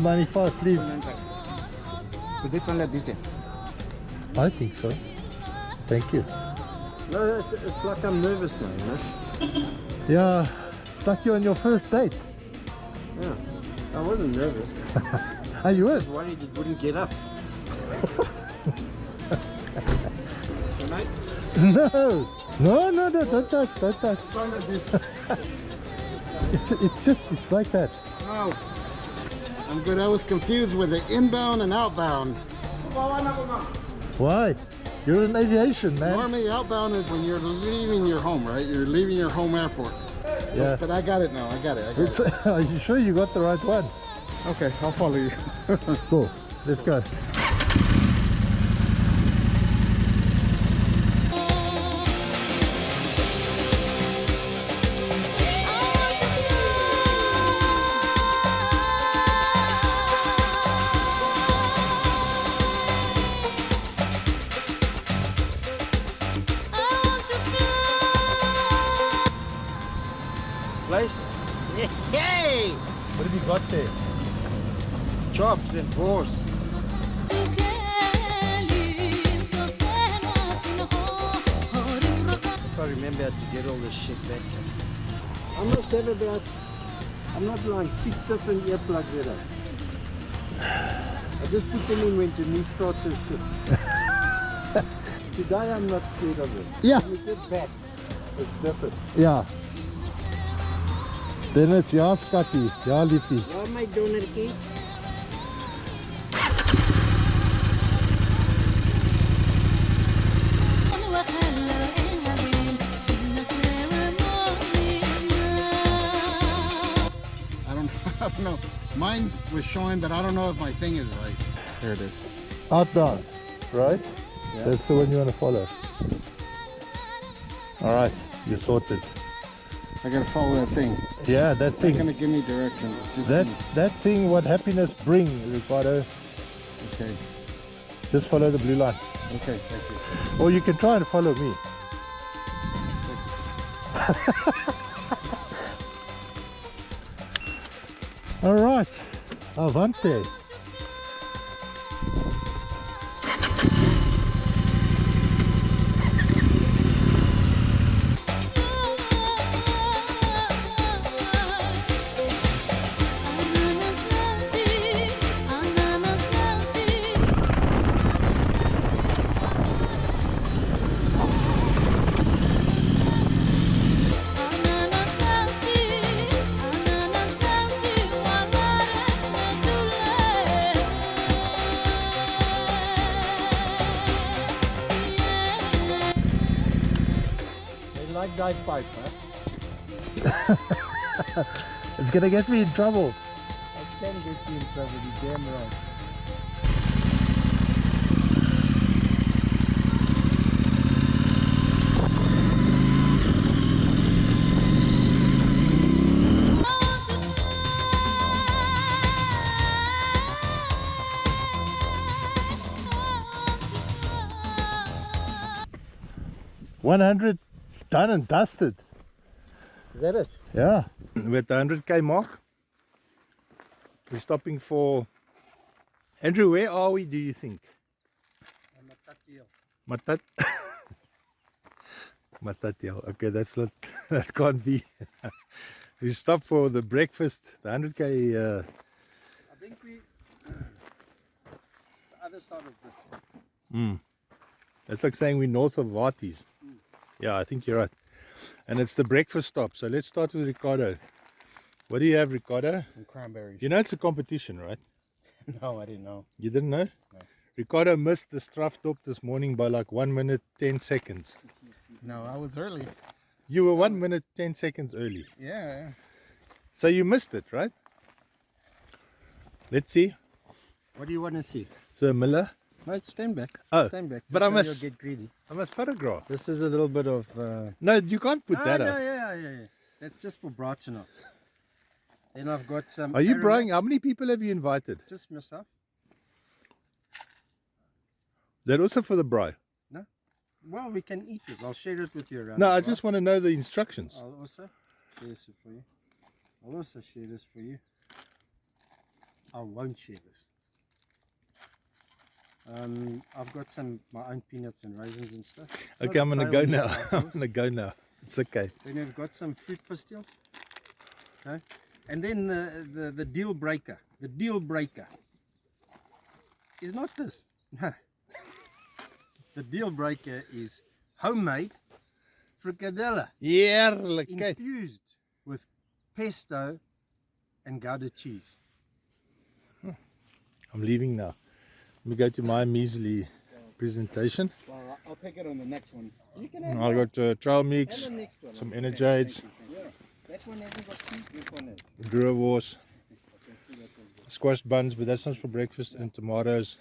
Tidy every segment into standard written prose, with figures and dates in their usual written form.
95, please. Is it one like this? I think so. Thank you. No, it's like I'm nervous now, you know? Yeah, it's like you're on your first date. Yeah, I wasn't nervous. Are you I in? was worried it wouldn't get up. No, don't touch. It's one like this. It's like that. Oh, I'm good. I was confused with the inbound and outbound. Why? You're in aviation, man. Normally outbound is when you're leaving your home, right? You're leaving your home airport. Yeah. But I got it now. I got it. Are you sure you got the right one? Okay, I'll follow you. Cool. Let's go. Place? Hey! What have you got there? Chops and balls. If I remember how to get all this shit back. I must have about, I'm not lying, 6 different earplugs at us. I just put them in when Denise starts her shift. Today I'm not scared of it. Yeah. When we get back, it's different. Yeah. Then it's ja skatty, ja liefie. Ja, my dondertjie. I don't know. Mine was showing, but I don't know if my thing is right. There it is. Outbound, right? Yeah. That's the one you want to follow. Alright, you're sorted. I gotta follow that thing. Yeah, that It's thing. not gonna give me direction. It's just That thing, what happiness brings, Ricardo. okay. Just follow the blue line. Okay, thank you. Or you can try and follow me. Alright, Avante. Like that pipe, huh? It's gonna get me in trouble. I can get you in trouble, you damn right. $100 done and dusted. Is that it? Yeah. We're at the 100k mark. We're stopping for... Andrew, where are we, do you think? Matat? Matatiel. Okay, that's not... that can't be. We stopped for the breakfast, the 100k... I think we... the other side of this. That's like saying we're north of Varties. Yeah, I think you're right. And it's the breakfast stop. So let's start with Ricardo. What do you have, Ricardo? Some cranberries. You know it's a competition, right? No, I didn't know. You didn't know? No. Ricardo missed the Strafdorp this morning by like 1 minute 10 seconds. No, I was early. You were 1 minute 10 seconds early. Yeah. So you missed it, right? Let's see. What do you want to see? Sir Miller. No, stand back. Oh, Stand back. but Just I now must- you'll get greedy. I must photograph. This is a little bit of... No, you can't put that no, up. yeah. That's just for bright tonight. Then I've got some... Are you aromat- buying? How many people have you invited? Just myself. That also for the bri? No? Well, we can eat this. I'll share it with you around. No, I the just want to know the instructions. I'll also share this for you. I'll also share this for you. I won't share this. I've got my own peanuts and raisins and stuff. It's Okay, not I'm a gonna go trail mix now. like I'm yours. gonna go now. It's okay. Then we've got some fruit pastilles. Okay. And then the deal breaker. The deal breaker is not this. No. The deal breaker is homemade fricadella Heerlikheid. infused with pesto and Gouda cheese. I'm leaving now. Let me go to my measly presentation. Well, I'll take it on the next one. You can have I got trail And mix, the next one. some Okay. energites, Yeah. That one hasn't got cheese. This one is. Dura Wars, I can see that one's squashed buns, but that's not for breakfast, and tomatoes.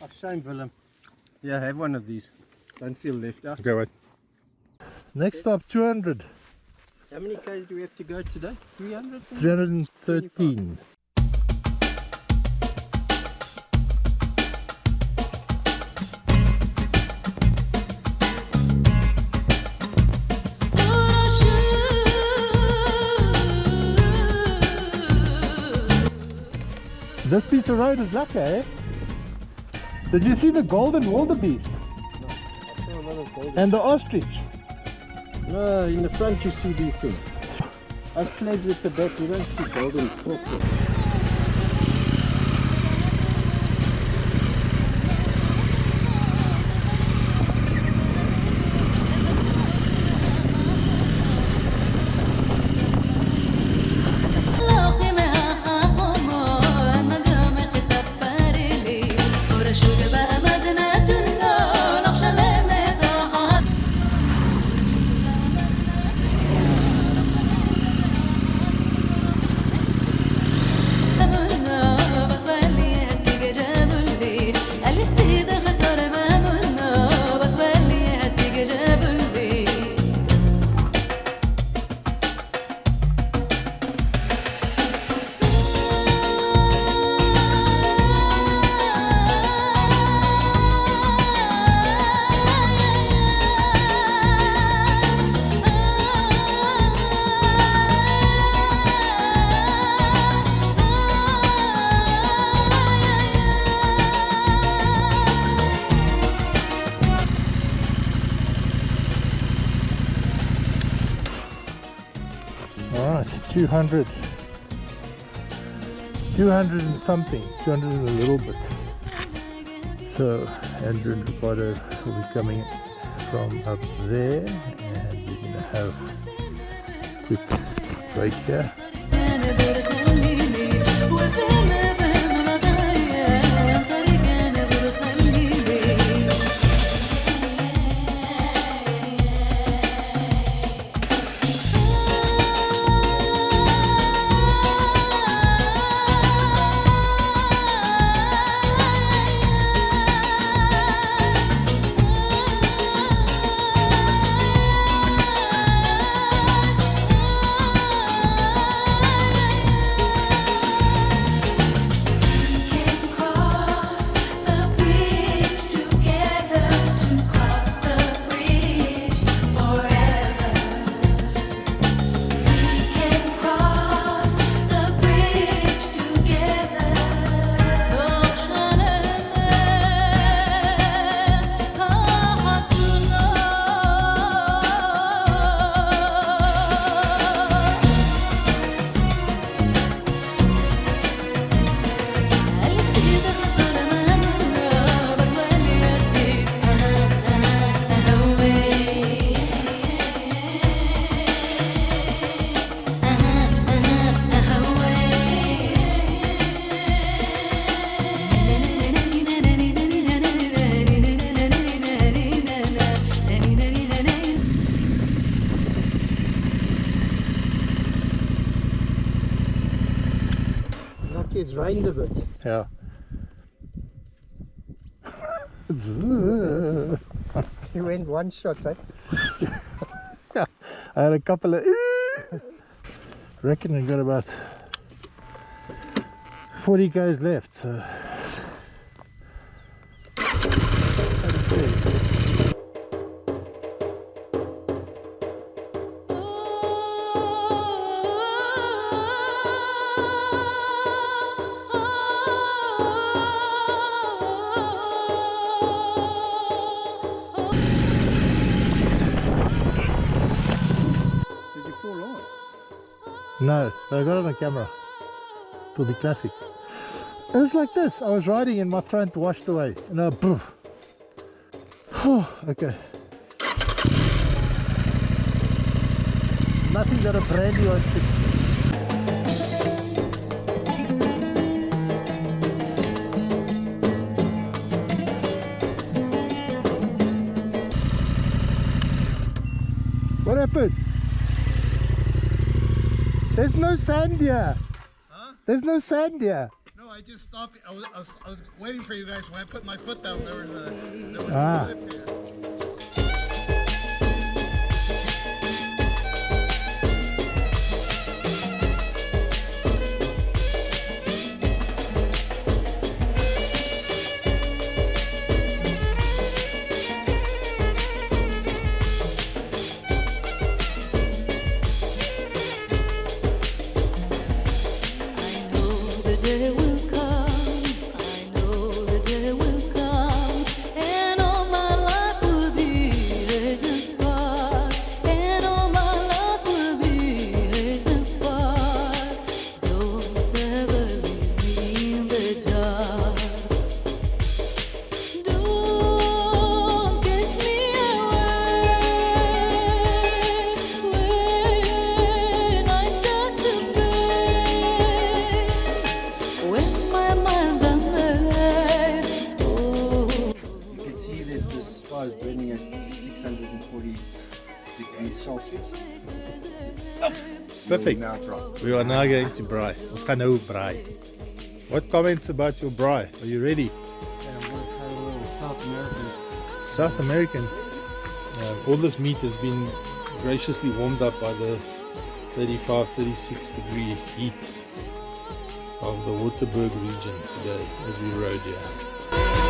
Oh, shame, Willem. Yeah, have one of these. Don't feel left out. Okay, wait. Next stop, 200. How many k's do we have to go today? 300? 313. This piece of road is lucky, eh? Did you see the golden wildebeest and the ostrich? No, in the front you see these things. Us flags at the back, you don't see golden corporate. Alright, 200. 200 and something, 200 and a little bit. So Andrew and Ricardo will be coming from up there, and we're going to have a quick break here. It's rained a bit. Yeah. You went one shot, eh? I had a couple of reckon I got about 40 k's left, so No, but I got it on camera. It'll be classic. It was like this. I was riding and my front washed away. No, poof. Okay. Nothing that a brand new one fix. What happened? There's no sand here. Huh? There's no sand here. No, I just stopped. I was waiting for you guys. When I put my foot down, there was a cliff here. Burning at 640 degrees Celsius. Perfect. Now dry. We are now going to braai. Ons gaan nou braai. What comments about your braai? Are you ready? And I'm going to try a little South American. South American. All this meat has been graciously warmed up by the 35-36 degree heat of the Waterberg region today as we rode here.